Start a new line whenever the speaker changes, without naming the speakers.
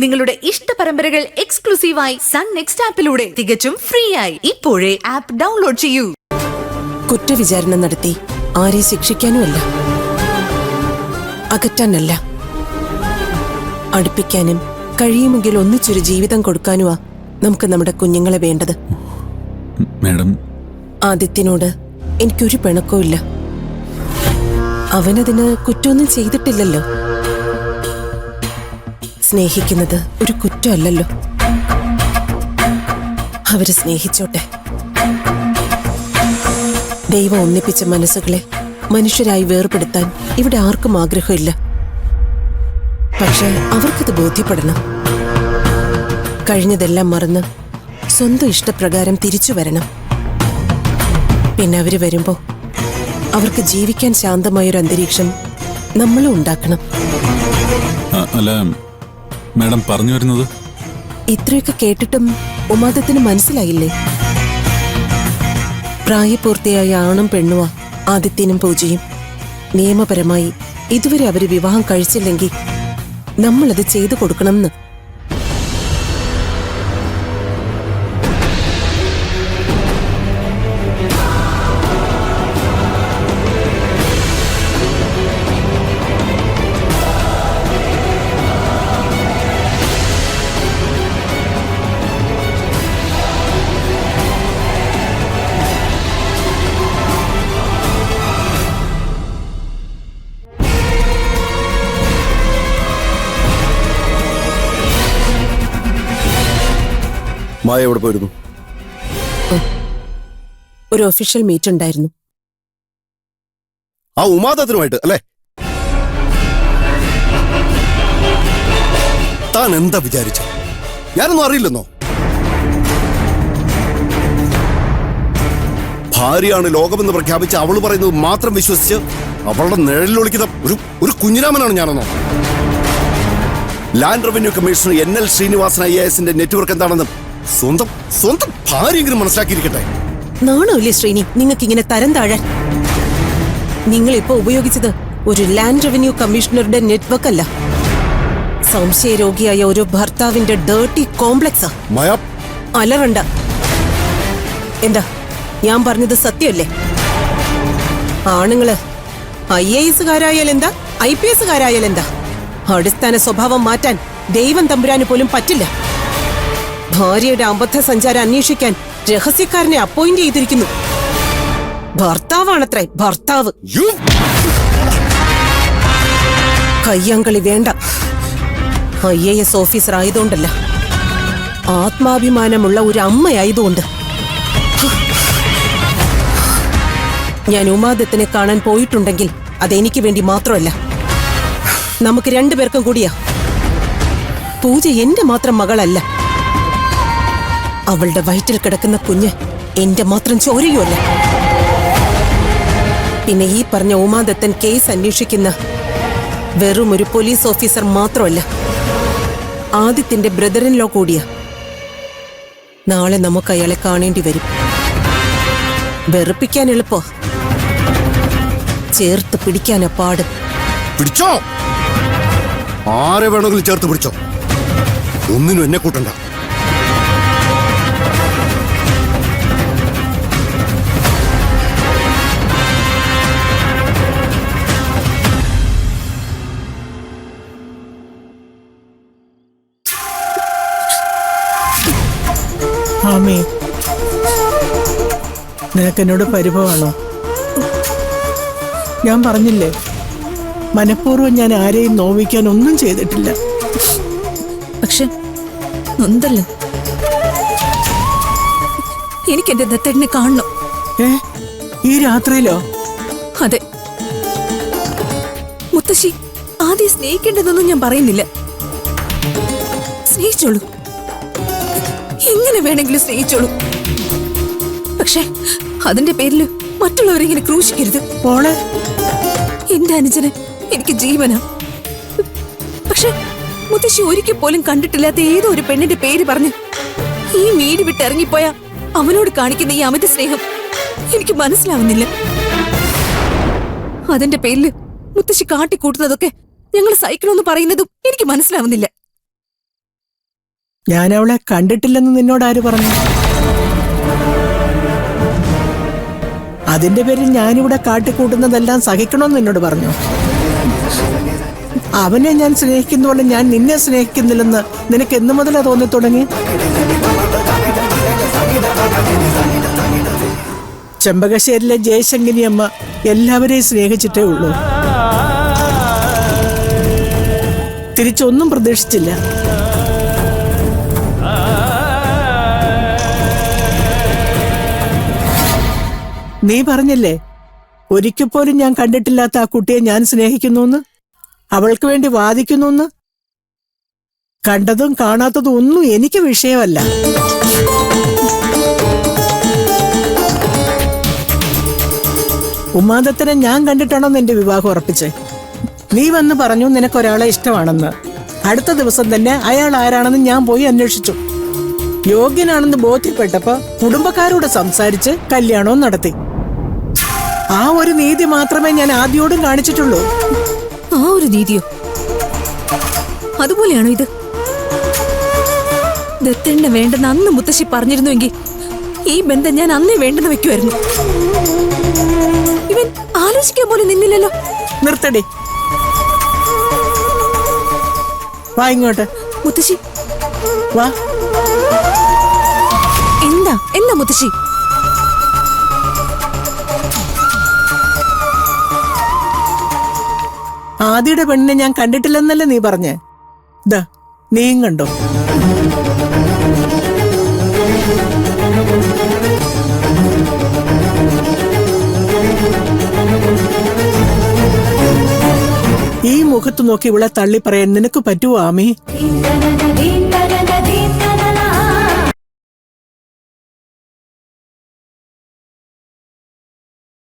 നിങ്ങളുടെ ഇഷ്ട പരമ്പരകൾ എക്സ്ക്ലൂസീവായി സൺ നെക്സ്റ്റ് ആപ്പിലൂടെ തികച്ചും ഫ്രീ ആയി ഇപ്പോഴേ ആപ്പ് ഡൗൺലോഡ് ചെയ്യൂ.
കുറ്റവിചാരണ നടത്തി ആരെ ശിക്ഷിക്കാനുമല്ല, അകറ്റാനല്ല, അടുപ്പിക്കാനും കഴിയുമെങ്കിൽ ഒന്നിച്ചൊരു ജീവിതം കൊടുക്കാനുമാ നമുക്ക് നമ്മുടെ കുഞ്ഞുങ്ങളെ വേണ്ടത്. ആദിത്യനോട് എനിക്കൊരു പിണക്കവും ഇല്ല. അവനതിന് കുറ്റമൊന്നും ചെയ്തിട്ടില്ലല്ലോ. സ്നേഹിക്കുന്നത് ഒരു കുറ്റമല്ലല്ലോ. അവര് സ്നേഹിച്ചോട്ടെ. ദൈവം ഒന്നിപ്പിച്ച മനസ്സുകളെ മനുഷ്യരായി വേർപെടുത്താൻ ഇവിടെ ആർക്കും ആഗ്രഹമില്ല. പക്ഷെ അവർക്കത് ബോധ്യപ്പെടണം. കഴിഞ്ഞതെല്ലാം മറന്ന് സ്വന്തം ഇഷ്ടപ്രകാരം തിരിച്ചു വരണം. പിന്നെ അവര് വരുമ്പോ അവർക്ക് ജീവിക്കാൻ ശാന്തമായൊരു അന്തരീക്ഷം നമ്മളും ഉണ്ടാക്കണം.
അല്ല മാഡം പറഞ്ഞു വരുന്നത്?
ഇത്രയൊക്കെ കേട്ടിട്ടും ഉമാദത്തിന് മനസ്സിലായില്ലേ? പ്രായപൂർത്തിയായ ആണും പെണ്ണുവാ ആദിത്യനും പൂജയും. നിയമപരമായി ഇതുവരെ അവര് വിവാഹം കഴിച്ചില്ലെങ്കിൽ നമ്മളത് ചെയ്തു കൊടുക്കണമെന്ന്.
മായ എവിടെ പോയിരുന്നു?
ഒരു ഒഫീഷ്യൽ മീറ്റ് ഉണ്ടായിരുന്നു.
ആ ഉമാദത്തിനുമായിട്ട് അല്ലേ? താൻ എന്താ വിചാരിച്ച? ഞാനൊന്നും അറിയില്ലെന്നോ? ഭാര്യയാണ് ലോകമെന്ന് പ്രഖ്യാപിച്ച് അവള് പറയുന്നത് മാത്രം വിശ്വസിച്ച് അവളുടെ നിഴലിലൊളിക്കുന്ന ഒരു കുഞ്ഞിരാമനാണ് ഞാനെന്നോ? Land revenue commissioner NL Srinivasan IASന്റെ നെറ്റ്വർക്ക് എന്താണെന്ന് സ്വന്തം ഭാര്യയെങ്കിലും മനസ്സിലാക്കിയിരിക്കട്ടെ.
നാണമില്ലേ ശ്രീനി നിങ്ങൾക്ക് ഇങ്ങനെ തരം താഴാൻ? നിങ്ങൾ ഇപ്പൊ ഉപയോഗിച്ചത് ഒരു ലാൻഡ് റവന്യൂ കമ്മീഷണറുടെ നെറ്റ്വർക്ക് അല്ല, സംശയരോഗിയായ ഒരു ഭർത്താവിന്റെ ഡേർട്ടി കോംപ്ലക്സാ. അലറണ്ട. എന്താ ഞാൻ പറഞ്ഞത് സത്യമല്ലേ? ആണുങ്ങള് IASകാരായാലെന്താ, IPSകാരായാലെന്താ, അടിസ്ഥാന സ്വഭാവം മാറ്റാൻ ദൈവം തമ്പുരാന് പോലും പറ്റില്ല. ഭാര്യയുടെ അബദ്ധ സഞ്ചാരം അന്വേഷിക്കാൻ രഹസ്യക്കാരനെ അപ്പോയിന്റ് ചെയ്തിരിക്കുന്നു. ഭർത്താവാണത്രേ, ഭർത്താവ്. കയ്യാങ്കളി വേണ്ട. IAS ഓഫീസർ ആയതുകൊണ്ടല്ല, ആത്മാഭിമാനമുള്ള ഒരു അമ്മയായതുകൊണ്ട്. ഞാൻ ഉമാദത്തിനെ കാണാൻ പോയിട്ടുണ്ടെങ്കിൽ അതെനിക്ക് വേണ്ടി മാത്രമല്ല, നമുക്ക് രണ്ടുപേർക്കും കൂടിയാ. പൂജ എന്റെ മാത്രം മകളല്ല. അവളുടെ വയറ്റിൽ കിടക്കുന്ന കുഞ്ഞ് എന്റെ മാത്രം ചോരയുമല്ല. പിന്നെ ഈ പറഞ്ഞ ഉമാദത്തൻ കേസ് അന്വേഷിക്കുന്ന വെറും ഒരു പോലീസ് ഓഫീസർ മാത്രമല്ല, ആദിത്യന്റെ ബ്രദർ ഇൻ ലോ കൂടിയാ. നാളെ നമുക്ക് അയാളെ കാണേണ്ടി വരും. വെറുപ്പിക്കാൻ എളുപ്പോ, ചേർത്ത് പിടിക്കാനാ പാട്.
പിടിച്ചോ, ആരെ വേണമെങ്കിലും ചേർത്ത് പിടിച്ചോ. ഒന്നിനും എന്നെ കൂട്ടണ്ട.
ആമേ, നിനക്കെന്നോട് പരിഭവമാണോ? ഞാൻ പറഞ്ഞില്ലേ, മനഃപൂർവ്വം ഞാൻ ആരെയും നോവിക്കാൻ ഒന്നും ചെയ്തിട്ടില്ല.
പക്ഷെ നൊന്തല്ലോ, എനിക്ക് എന്റെ ദത്തേട്ടനെ കാണണം.
ഈ രാത്രിയിലോ?
അതെ. മുത്തശ്ശി ആദ്യം സ്നേഹിക്കേണ്ടതൊന്നും ഞാൻ പറയുന്നില്ല. സ്നേഹിച്ചോളൂ, എങ്ങനെ വേണമെങ്കിലും സ്നേഹിച്ചോളൂ. പക്ഷെ അതിന്റെ പേരിൽ മറ്റുള്ളവരെ ഇങ്ങനെ ക്രൂശിക്കരുത്.
മോളെ,
എന്റെ അനുജന് എനിക്ക് ജീവനാ. പക്ഷെ മുത്തശ്ശി ഒരിക്കൽ പോലും കണ്ടിട്ടില്ലാത്ത ഏതോ ഒരു പെണ്ണിന്റെ പേര് പറഞ്ഞ് ഈ വീട് വിട്ട് ഇറങ്ങിപ്പോയ അവനോട് കാണിക്കുന്ന ഈ അമിത സ്നേഹം എനിക്ക് മനസ്സിലാവുന്നില്ല. അതിന്റെ പേരില് മുത്തശ്ശി കാട്ടിക്കൂട്ടുന്നതൊക്കെ ഞങ്ങൾ സഹിക്കണമെന്ന് പറയുന്നതും എനിക്ക് മനസ്സിലാവുന്നില്ല.
ഞാൻ അവളെ കണ്ടിട്ടില്ലെന്ന് നിന്നോട് ആര് പറഞ്ഞു? അതിന്റെ പേരിൽ ഞാനിവിടെ കാട്ടിക്കൂട്ടുന്നതെല്ലാം സഹിക്കണമെന്ന് നിന്നോട് പറഞ്ഞു. അവനെ ഞാൻ സ്നേഹിക്കുന്ന പോലെ ഞാൻ നിന്നെ സ്നേഹിക്കുന്നില്ലെന്ന് നിനക്ക് എന്ന് മുതലാ തോന്നി തുടങ്ങി? ചെമ്പകശ്ശേരിയിലെ ജയശങ്കിനി അമ്മ എല്ലാവരെയും സ്നേഹിച്ചിട്ടേ ഉള്ളൂ. തിരിച്ചൊന്നും പ്രതീക്ഷിച്ചില്ല. നീ പറഞ്ഞില്ലേ ഒരിക്കൽ പോലും ഞാൻ കണ്ടിട്ടില്ലാത്ത ആ കുട്ടിയെ ഞാൻ സ്നേഹിക്കുന്നു, അവൾക്ക് വേണ്ടി വാദിക്കുന്നു. കണ്ടതും കാണാത്തതും ഒന്നും എനിക്ക് വിഷയമല്ല. ഉമാദത്തനെ ഞാൻ കണ്ടിട്ടാണോ നിന്റെ വിവാഹം ഉറപ്പിച്ചേ? നീ വന്ന് പറഞ്ഞു നിനക്കൊരാളെ ഇഷ്ടമാണെന്ന്. അടുത്ത ദിവസം തന്നെ അയാൾ ആരാണെന്ന് ഞാൻ പോയി അന്വേഷിച്ചു. യോഗ്യനാണെന്ന് ബോധ്യപ്പെട്ടപ്പോ കുടുംബക്കാരോട് സംസാരിച്ച് കല്യാണവും നടത്തി. ആ ഒരു നീതി മാത്രമേ ഞാൻ ആദ്യോടും കാണിച്ചിട്ടുള്ളൂ.
ആ ഒരു നീതിയോ? അതുപോലെയാണോ ഇത്? ദത്തനെ വേണ്ടെന്ന് അന്ന് മുത്തശ്ശി പറഞ്ഞിരുന്നുവെങ്കിൽ ഈ ബന്ധം ഞാൻ അന്നേ വേണ്ടെന്ന് വെക്കുമായിരുന്നു. ഇവൻ ആലോചിക്കാൻ പോലും നിന്നില്ലല്ലോ.
നിർത്തടി, വാ ഇങ്ങോട്ട്.
മുത്തശ്ശി
വാ.
എന്താ മുത്തശ്ശി?
ആദിയുടെ പെണ്ണിനെ ഞാൻ കണ്ടിട്ടില്ലെന്നല്ലേ നീ പറഞ്ഞേ? ദാ നീയും കണ്ടോ? ഈ മുഖത്ത് നോക്കി ഇവളെ തള്ളി പറയാൻ നിനക്ക് പറ്റുമോ ആമി?